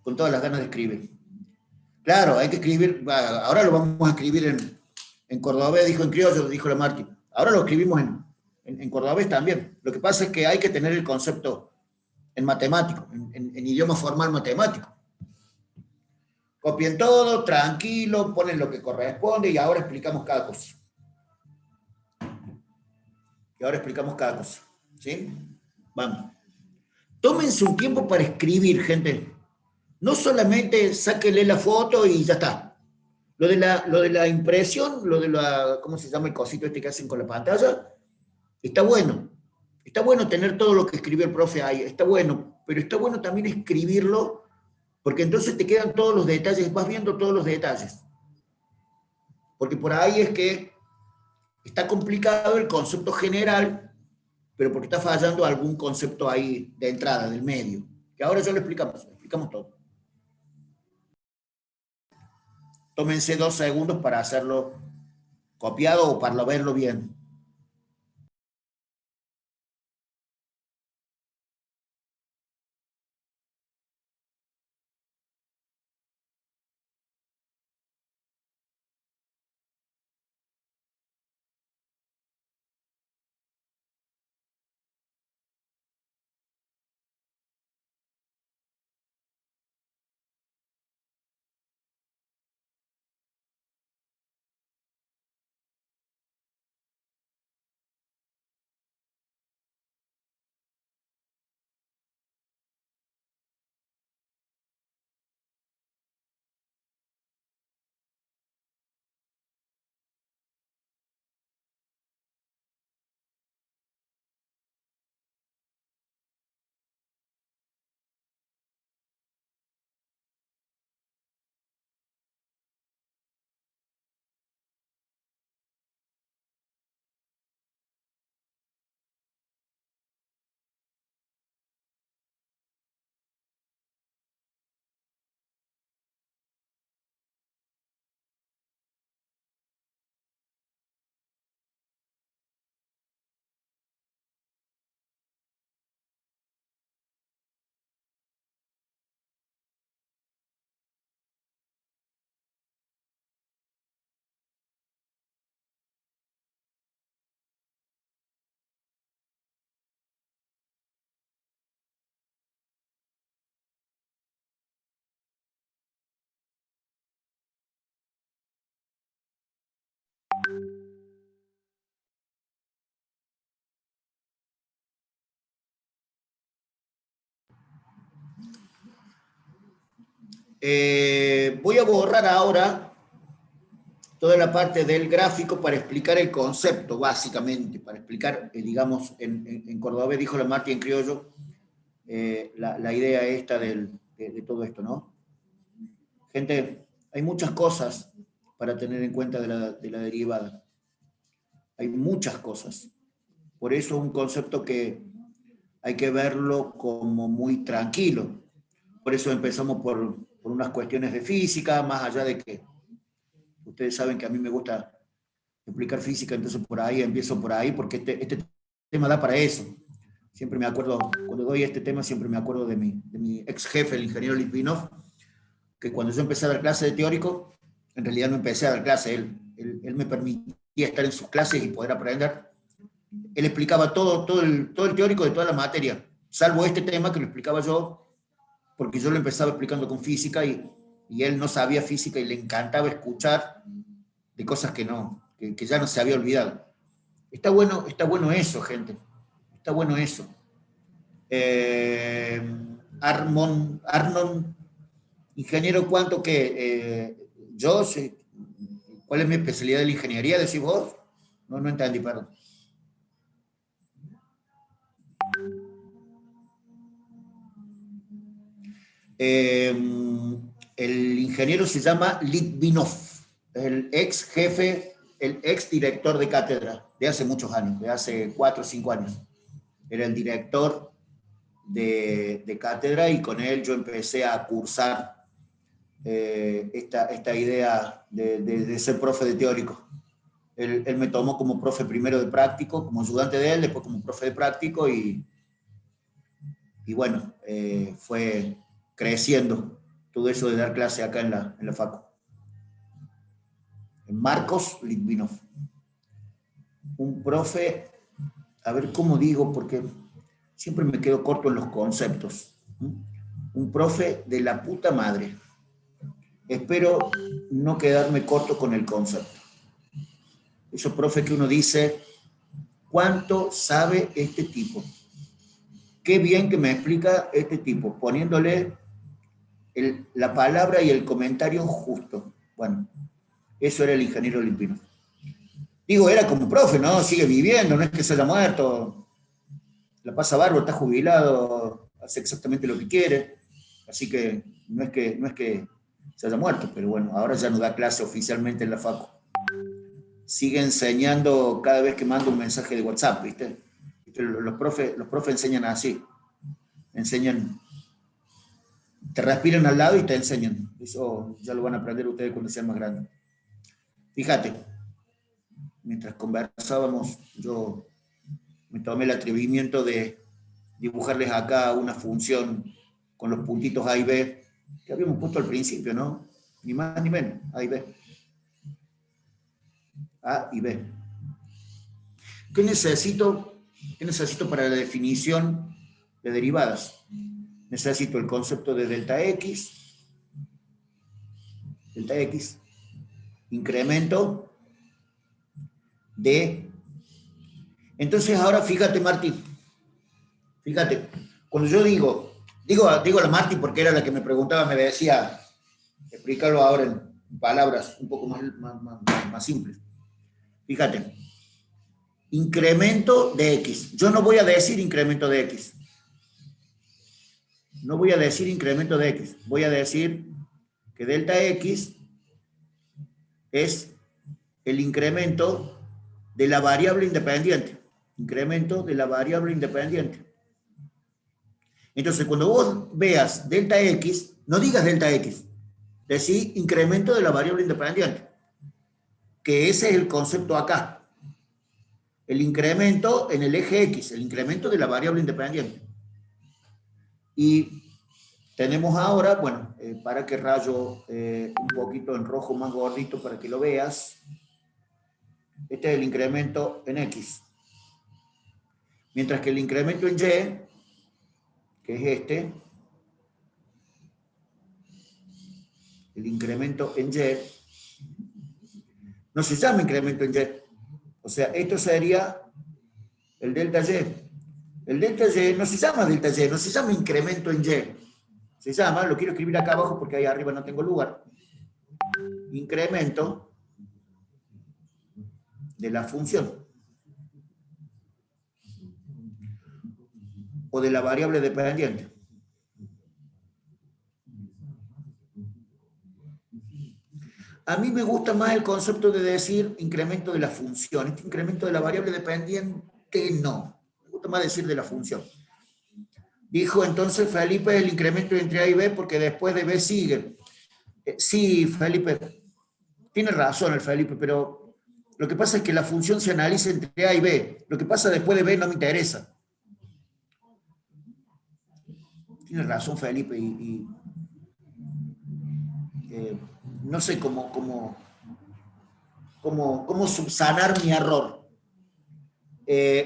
con todas las ganas de escribir. Claro, hay que escribir, ahora lo vamos a escribir en cordobés, dijo en criollo, dijo la Martín. Ahora lo escribimos en cordobés también. Lo que pasa es que hay que tener el concepto en matemático, en idioma formal matemático. Copien todo, tranquilo, ponen lo que corresponde y ahora explicamos cada cosa. ¿Sí? Vamos. Tómense un tiempo para escribir, gente. No solamente sáquenle la foto y ya está. Lo de la impresión, lo de la, ¿cómo se llama el cosito este que hacen con la pantalla? Está bueno. Está bueno tener todo lo que escribió el profe ahí, está bueno, pero está bueno también escribirlo, porque entonces te quedan todos los detalles, vas viendo todos los detalles. Porque por ahí es que está complicado el concepto general, pero porque está fallando algún concepto ahí de entrada, del medio. Que ahora ya lo explicamos todo. Tómense 2 segundos para hacerlo copiado o para verlo bien. Voy a borrar ahora toda la parte del gráfico para explicar el concepto, básicamente, para explicar, digamos, en cordobés dijo la Marti en criollo, la idea esta de todo esto, ¿no? Gente, hay muchas cosas para tener en cuenta de la derivada. Hay muchas cosas. Por eso es un concepto que hay que verlo como muy tranquilo. Por eso empezamos por unas cuestiones de física, más allá de que ustedes saben que a mí me gusta explicar física, entonces por ahí empiezo por ahí, porque este tema da para eso. Siempre me acuerdo, cuando doy este tema, siempre me acuerdo de mi ex jefe, el ingeniero Litvinov, que cuando yo empecé a dar clase de teórico, en realidad no empecé a dar clase, él me permitía estar en sus clases y poder aprender. Él explicaba todo el teórico de toda la materia, salvo este tema que lo explicaba yo, porque yo lo empezaba explicando con física y él no sabía física y le encantaba escuchar de cosas que ya no se había olvidado. Está bueno eso, gente. Está bueno eso. Arnon, ingeniero, ¿cuánto que? Yo sé, ¿cuál es mi especialidad de la ingeniería? ¿Decís vos? No entendí, perdón. El ingeniero se llama Litvinov, el ex jefe, el ex director de cátedra de hace muchos años, de hace 4 o 5 años. Era el director de cátedra y con él yo empecé a cursar esta idea de ser profe de teórico. Él me tomó como profe primero de práctico, como ayudante de él, después como profe de práctico y bueno, fue creciendo todo eso de dar clase acá en la facu. Marcos Litvinov. Un profe, a ver cómo digo, porque siempre me quedo corto en los conceptos. Un profe de la puta madre. Espero no quedarme corto con el concepto. Esos profes que uno dice, ¿cuánto sabe este tipo? Qué bien que me explica este tipo, poniéndole la palabra y el comentario justo. Bueno, eso era el ingeniero Litvinov. Digo, era como profe, ¿no? Sigue viviendo, no es que se haya muerto. La pasa bárbaro, está jubilado, hace exactamente lo que quiere. Así que no es que se haya muerto, pero bueno, ahora ya no da clase oficialmente en la facu. Sigue enseñando cada vez que manda un mensaje de WhatsApp, ¿viste? Los profes enseñan así. Enseñan, te respiran al lado y te enseñan. Eso ya lo van a aprender ustedes cuando sean más grandes. Fíjate, mientras conversábamos, yo me tomé el atrevimiento de dibujarles acá una función con los puntitos A y B que habíamos puesto al principio, ¿no? Ni más ni menos, A y B. A y B. ¿Qué necesito para la definición de derivadas? Necesito el concepto de delta X, incremento de... Entonces ahora fíjate, Martín, fíjate, cuando yo digo a la Martín porque era la que me preguntaba, me decía, explícalo ahora en palabras un poco más simples. Fíjate, incremento de X. Yo no voy a decir incremento de X. No voy a decir incremento de X. Voy a decir que delta X es el incremento de la variable independiente. Incremento de la variable independiente. Entonces, cuando vos veas delta X, no digas delta X. Decís incremento de la variable independiente. Que ese es el concepto acá. El incremento en el eje X, el incremento de la variable independiente. Y tenemos ahora, bueno, para que rayo un poquito en rojo más gordito para que lo veas. Este es el incremento en X. Mientras que el incremento en Y, que es este, el incremento en Y, no se llama incremento en Y. O sea, esto sería el delta Y. El delta Y no se llama delta Y, no se llama incremento en Y. se llama, lo quiero escribir acá abajo porque ahí arriba no tengo lugar, incremento de la función o de la variable dependiente. A mí me gusta más el concepto de decir incremento de la función. Este incremento de la variable dependiente no. Me gusta más decir de la función. Dijo entonces Felipe el incremento entre A y B porque después de B sigue. Sí, Felipe, tiene razón el Felipe, pero lo que pasa es que la función se analiza entre A y B. Lo que pasa después de B no me interesa. Tiene razón Felipe no sé cómo subsanar mi error.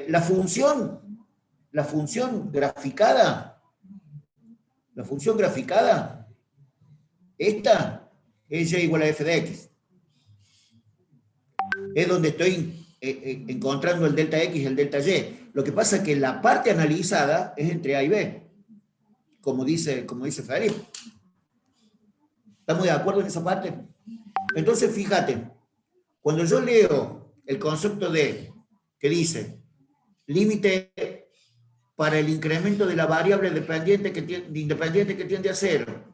La función graficada, esta es y igual a f de x. Es donde estoy encontrando el delta x y el delta y. Lo que pasa es que la parte analizada es entre A y B, como dice Felipe. ¿Estamos de acuerdo en esa parte? Entonces, fíjate, cuando yo leo el concepto que dice límite para el incremento de la variable independiente que tiende a cero,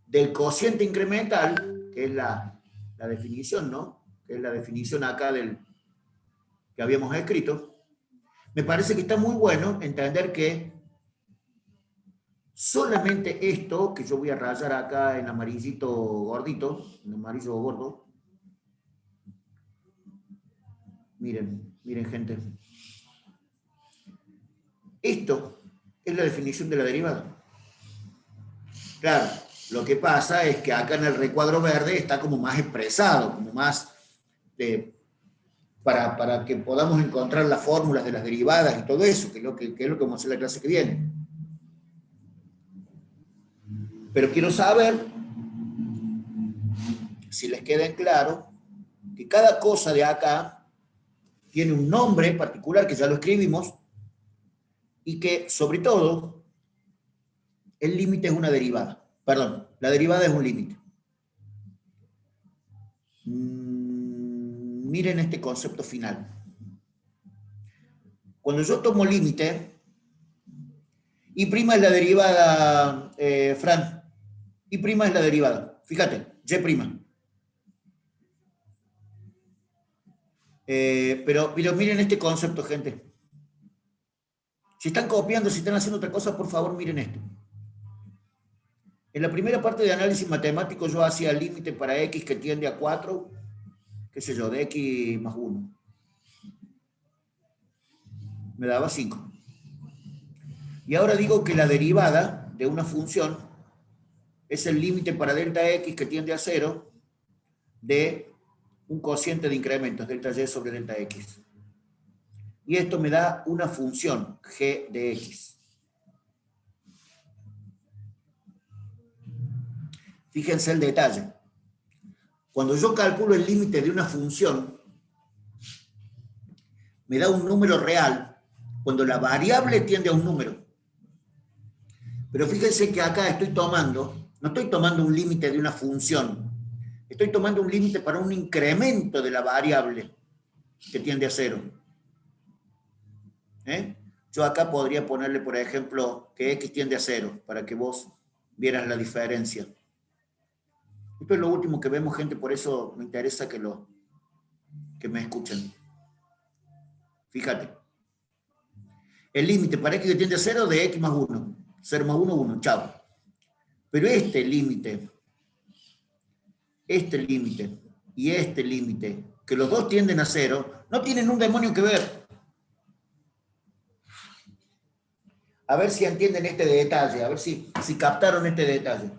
del cociente incremental, que es la definición, ¿no? Que es la definición acá que habíamos escrito, me parece que está muy bueno entender que solamente esto, que yo voy a rayar acá en amarillito gordito, en amarillo gordo, miren gente, esto es la definición de la derivada. Claro, lo que pasa es que acá en el recuadro verde está como más expresado, como más para que podamos encontrar las fórmulas de las derivadas y todo eso, que es lo que vamos a hacer la clase que viene. Pero quiero saber si les queda en claro que cada cosa de acá tiene un nombre particular que ya lo escribimos y que, sobre todo, el límite es una derivada. Perdón, la derivada es un límite. Miren este concepto final. Cuando yo tomo límite, y' es la derivada, Fran, y' es la derivada. Fíjate, y'. Pero miren este concepto, gente. Si están copiando, si están haciendo otra cosa, por favor, miren esto. En la primera parte de análisis matemático yo hacía el límite para x que tiende a 4, qué sé yo, de x más 1. Me daba 5. Y ahora digo que la derivada de una función es el límite para delta x que tiende a 0 de un cociente de incrementos, delta y sobre delta x. Y esto me da una función, g de x. Fíjense el detalle. Cuando yo calculo el límite de una función, me da un número real cuando la variable tiende a un número. Pero fíjense que acá no estoy tomando un límite de una función, estoy tomando un límite para un incremento de la variable que tiende a 0. Yo acá podría ponerle, por ejemplo, que x tiende a 0, para que vos vieras la diferencia. Esto es lo último que vemos, gente, por eso me interesa que me escuchen. Fíjate. El límite para x que tiende a 0 de x más 1. 0 más 1, 1. Chao. Pero este límite y este límite, que los dos tienden a 0, no tienen un demonio que ver. A ver si entienden este detalle, a ver si captaron este detalle.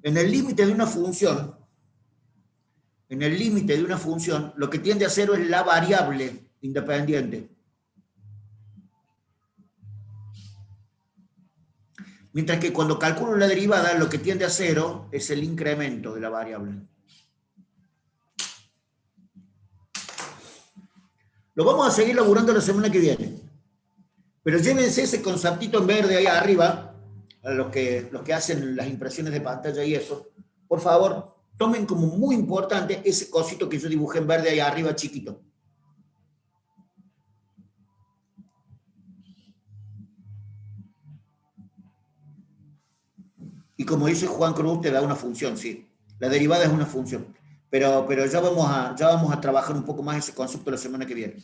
En el límite de una función, lo que tiende a 0 es la variable independiente. Mientras que cuando calculo la derivada, lo que tiende a 0 es el incremento de la variable. Lo vamos a seguir laburando la semana que viene. Pero llévense ese conceptito en verde ahí arriba, a los que hacen las impresiones de pantalla y eso, por favor, tomen como muy importante ese cosito que yo dibujé en verde ahí arriba chiquito. Y como dice Juan Cruz, te da una función, sí. La derivada es una función. Pero ya vamos a trabajar un poco más ese concepto la semana que viene.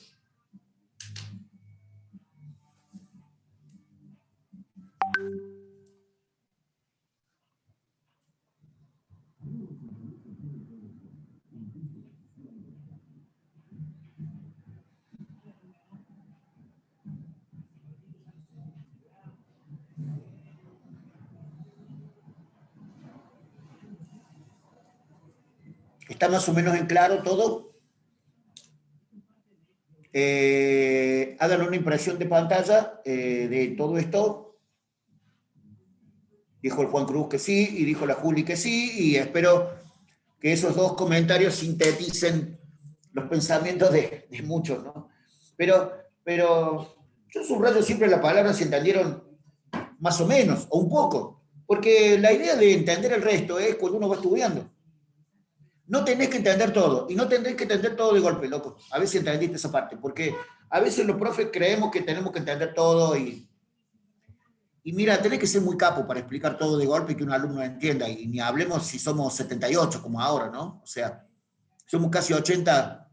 ¿Está más o menos en claro todo? Hagan una impresión de pantalla de todo esto. Dijo el Juan Cruz que sí, y dijo la Juli que sí, y espero que esos dos comentarios sinteticen los pensamientos de muchos, ¿no? Pero yo subrayo siempre la palabra si entendieron más o menos, o un poco, porque la idea de entender el resto es cuando uno va estudiando. No tenés que entender todo, y no tendréis que entender todo de golpe, loco. A veces entendiste esa parte, porque a veces los profes creemos que tenemos que entender todo y mira, tenés que ser muy capo para explicar todo de golpe y que un alumno entienda, y ni hablemos si somos 78 como ahora, ¿no? O sea, somos casi 80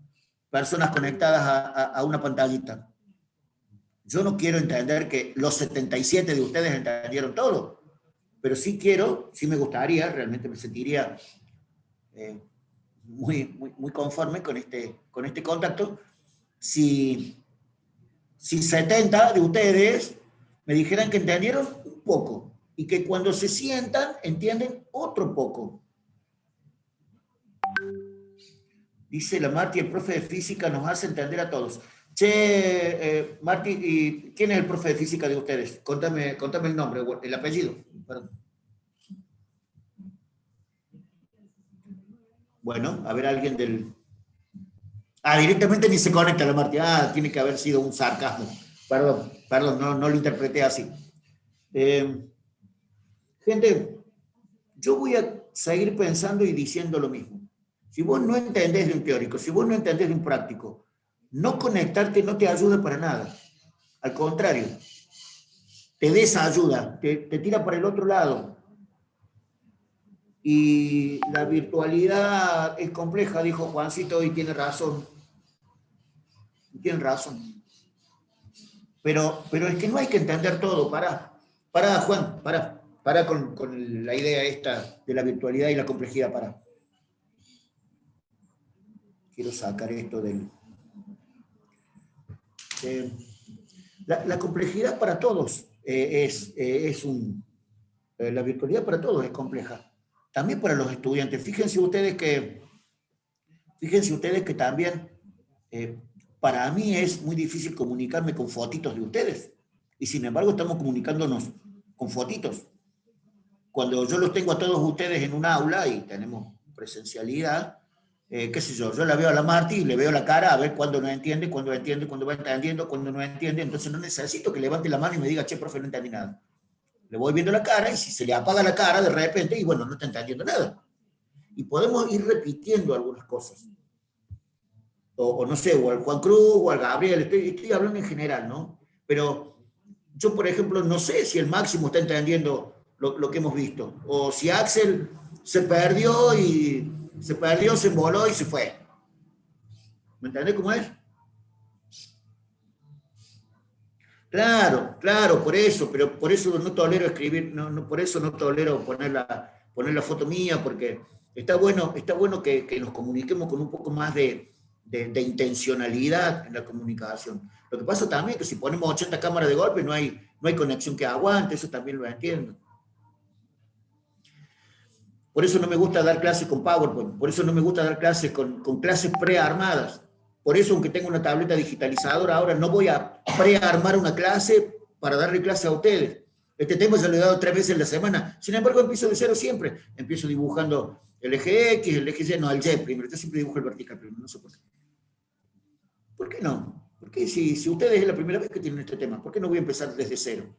personas conectadas a una pantallita. Yo no quiero entender que los 77 de ustedes entendieron todo, pero sí quiero, sí me gustaría, realmente me sentiría muy conforme con este contacto, si 70 de ustedes me dijeran que entendieron un poco y que cuando se sientan entienden otro poco. Dice la Marti, el profe de física nos hace entender a todos. Che, Marti, ¿y quién es el profe de física de ustedes? Contame el nombre, el apellido. Perdón. Bueno, a ver, alguien del... Ah, directamente ni se conecta la Marti. Ah, tiene que haber sido un sarcasmo. Perdón, no lo interpreté así. Gente, yo voy a seguir pensando y diciendo lo mismo. Si vos no entendés de un teórico, si vos no entendés de un práctico, no conectarte no te ayuda para nada. Al contrario, te desayuda, te tira para el otro lado. Y la virtualidad es compleja, dijo Juancito, y tiene razón. Tiene razón. Pero es que no hay que entender todo. Para Juan, para con la idea esta de la virtualidad y la complejidad, para. Quiero sacar esto del... la complejidad para todos la virtualidad para todos es compleja. También para los estudiantes. Fíjense ustedes que también para mí es muy difícil comunicarme con fotitos de ustedes. Y sin embargo estamos comunicándonos con fotitos. Cuando yo los tengo a todos ustedes en un aula y tenemos presencialidad, qué sé yo la veo a la Marti y le veo la cara a ver cuándo no entiende, cuándo entiende, cuándo va entendiendo, cuándo no entiende. Entonces no necesito que levante la mano y me diga, che, profe, no entendí nada. Le voy viendo la cara y si se le apaga la cara de repente, y bueno, no está entendiendo nada. Y podemos ir repitiendo algunas cosas. O no sé, o al Juan Cruz, o al Gabriel, estoy hablando en general, ¿no? Pero yo, por ejemplo, no sé si el Máximo está entendiendo lo que hemos visto, o si Axel se perdió, se emboló y se fue. ¿Me entendés cómo es? Claro, por eso, pero por eso no tolero escribir, por eso no tolero poner la foto mía, porque está bueno que nos comuniquemos con un poco más de intencionalidad en la comunicación. Lo que pasa también es que si ponemos 80 cámaras de golpe no hay conexión que aguante, eso también lo entiendo. Por eso no me gusta dar clases con PowerPoint, por eso no me gusta dar clases con clases prearmadas. Por eso, aunque tengo una tableta digitalizadora, ahora no voy a prearmar una clase para darle clase a ustedes. Este tema ya lo he dado 3 veces en la semana. Sin embargo, empiezo de cero siempre. Empiezo dibujando el eje X, el eje Y, no, el Y primero. Yo siempre dibujo el vertical primero, no sé por qué. ¿Por qué no? Porque si ustedes es la primera vez que tienen este tema, ¿por qué no voy a empezar desde cero?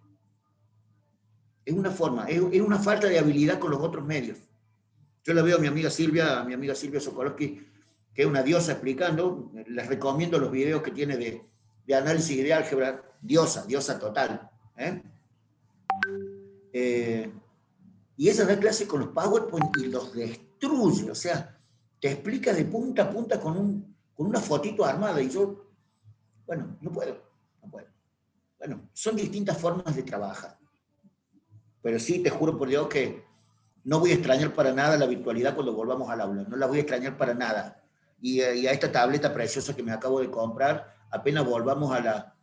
Es una forma, es una falta de habilidad con los otros medios. Yo la veo a mi amiga Silvia Sokolowski, que es una diosa explicando. Les recomiendo los videos que tiene de análisis y de álgebra. Diosa total. Y ella da clase con los PowerPoint y los destruye. O sea, te explica de punta a punta con una fotito armada. Y yo, bueno, no puedo. Bueno, son distintas formas de trabajar. Pero sí, te juro por Dios que no voy a extrañar para nada la virtualidad cuando volvamos al aula. No la voy a extrañar para nada. Y a esta tableta preciosa que me acabo de comprar, apenas volvamos a la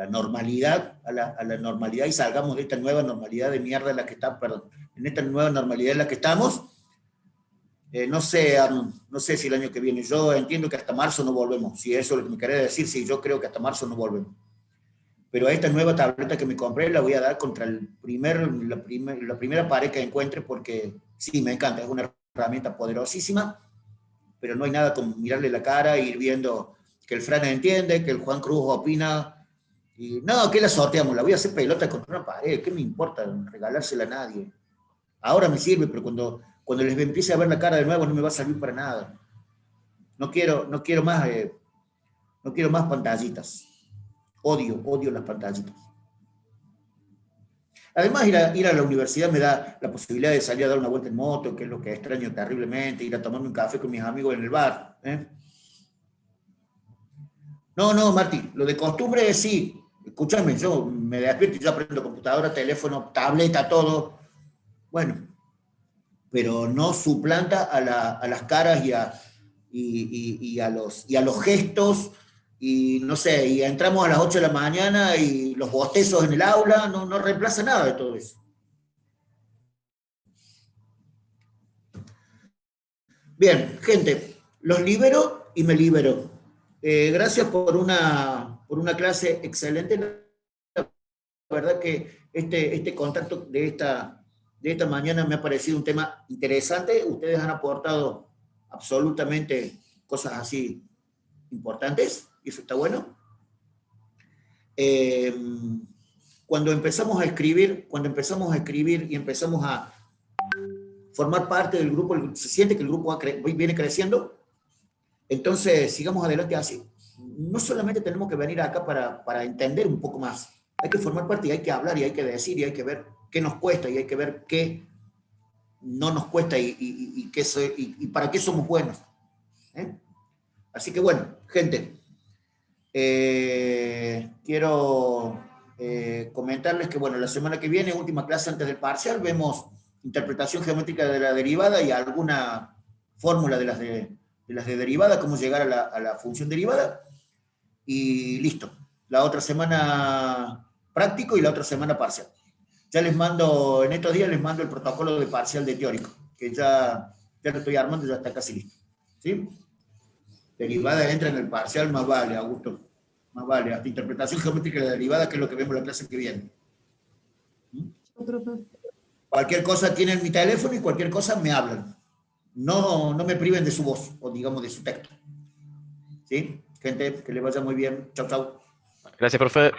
normalidad, a la normalidad y salgamos de esta nueva normalidad de mierda en la que estamos, perdón, en esta nueva normalidad en la que estamos, no sé, Arnold, no sé si el año que viene, yo entiendo que hasta marzo no volvemos, si eso es lo que me querés decir, sí, yo creo que hasta marzo no volvemos. Pero a esta nueva tableta que me compré la voy a dar contra la primera pared que encuentre, porque sí, me encanta, es una herramienta poderosísima, pero no hay nada como mirarle la cara e ir viendo que el Fran entiende, que el Juan Cruz opina, y no, que la sorteamos, la voy a hacer pelota contra una pared, ¿qué me importa regalársela a nadie? Ahora me sirve, pero cuando les empiece a ver la cara de nuevo no me va a servir para nada. No quiero más pantallitas. Odio las pantallitas. Además, ir a la universidad me da la posibilidad de salir a dar una vuelta en moto, que es lo que extraño terriblemente, ir a tomarme un café con mis amigos en el bar. No, Martín, lo de costumbre sí. Escúchame, yo me despierto y yo aprendo computadora, teléfono, tableta, todo. Bueno, pero no suplanta a las caras y a los gestos, y no sé, y entramos a las 8 de la mañana y los bostezos en el aula, no reemplaza nada de todo eso. Bien, gente, los libero y me libero. Gracias por una clase excelente. La verdad que este contacto de esta mañana me ha parecido un tema interesante. Ustedes han aportado absolutamente cosas así importantes, y eso está bueno. Cuando empezamos a escribir y empezamos a formar parte del grupo, se siente que el grupo viene creciendo, entonces sigamos adelante así. No solamente tenemos que venir acá para entender un poco más, hay que formar parte y hay que hablar y hay que decir y hay que ver qué nos cuesta y hay que ver qué no nos cuesta y para qué somos buenos. Así que bueno, gente, quiero comentarles que bueno, la semana que viene, última clase antes del parcial, vemos interpretación geométrica de la derivada y alguna fórmula de las de derivada, cómo llegar a la función derivada, y listo. La otra semana práctico y la otra semana parcial. Ya les mando, en estos días les mando el protocolo de parcial de teórico, que ya lo estoy armando, ya está casi listo. ¿Sí? Derivada entra en el parcial, más vale, Augusto. Más vale, hasta interpretación geométrica de la derivada, que es lo que vemos la clase que viene. Cualquier cosa tienen mi teléfono y cualquier cosa me hablan. No me priven de su voz, o digamos de su texto. ¿Sí? Gente, que les vaya muy bien. Chau, chau. Gracias, profe.